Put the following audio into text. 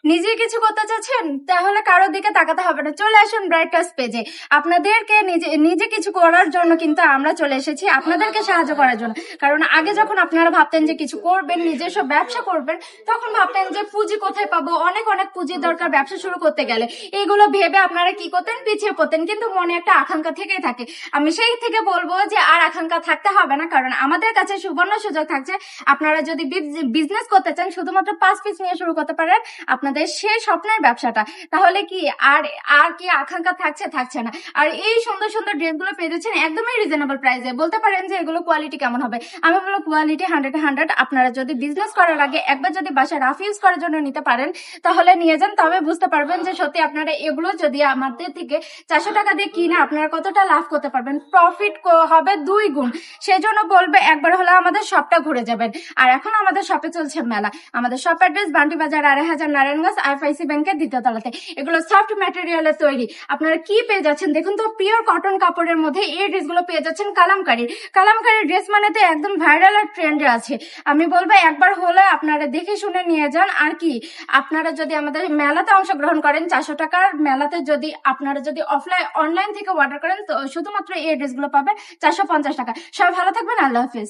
নিজে কিছু করতে চাচ্ছেন, তাহলে কারোর দিকে তাকাতে হবে না, চলে আসুন ব্রাইট টাচ পেজে। আপনাদেরকে নিজে নিজে কিছু করার জন্য কিন্তু আমরা চলে এসেছি, আপনাদেরকে সাহায্য করার জন্য। কারণ আগে যখন আপনারা ভাবতেন যে কিছু করবেন, নিজস্ব ব্যবসা করবেন, তখন ভাবতেন যে পুঁজি কোথায় পাবো, অনেক অনেক পুঁজির দরকার ব্যবসা শুরু করতে গেলে। এগুলো ভেবে আপনারা কি করতেন, পিছিয়ে পড়তেন, কিন্তু মনে একটা আকাঙ্ক্ষা থেকেই থাকে। আমি সেই থেকে বলবো যে আর আকাঙ্ক্ষা থাকতে হবে না, কারণ আমাদের কাছে সুবর্ণ সুযোগ থাকছে। আপনারা যদি বিজনেস করতে চান, শুধুমাত্র 5 পিস নিয়ে শুরু করতে পারেন আপনাদের সেই স্বপ্নের ব্যবসাটা। তাহলে কি আর আর কি আকাঙ্ক্ষা থাকছে না। আর এই সুন্দর সুন্দর ড্রেসগুলো পেয়ে যাচ্ছেন একদমই রিজনেবল প্রাইসে। বলতে পারেন যে এগুলো কোয়ালিটি কেমন হবে, আমি বলবো কোয়ালিটি 100-100। আপনারা যদি বিজনেস করার আগে একবার যদি বাসায় রাফ ইউজ করার জন্য নিতে পারেন, তাহলে নিয়ে যান, তবে বুঝতে পারবেন যে সত্যি আপনারা এগুলো যদি আমাদের থেকে 400 টাকা দিয়ে কিনে আপনারা কতটা লাভ করতে পারবেন, প্রফিট হবে 2 গুণ। সেজন্য বলবে একবার হলে আমাদের শপটা ঘুরে যাবেন। আর এখন আমাদের শপে চলছে মেলা। আমাদের শপ অ্যাড্রেস বান্টি বাজার 2,500 নারায়ণগঞ্জ, আইএফআইসি ব্যাংকের 2য় তলাতে। এগুলো সফট ম্যাটেরিয়ালের তৈরি। আপনারা কি পেয়ে যাচ্ছেন দেখুন তো, পিওর কটন কাপড়ের মধ্যে এই ড্রেসগুলো পেয়ে যাচ্ছেন কালামকারী ড্রেস মানে তো একদম ভাইরাল আর ট্রেন্ডে আছে। আমি বলবো একবার হলে আপনারা দেখে শুনে নিয়ে যান। আর কি, আপনারা যদি আমাদের মেলাতে অংশগ্রহণ করেন, 400 টাকার মেলাতে যদি আপনারা যদি অনলাইন থেকে অর্ডার করেন, তো শুধুমাত্র এই ড্রেসগুলো পাবেন 450 টাকা। সবাই ভালো থাকবেন, আল্লাহ হাফিজ।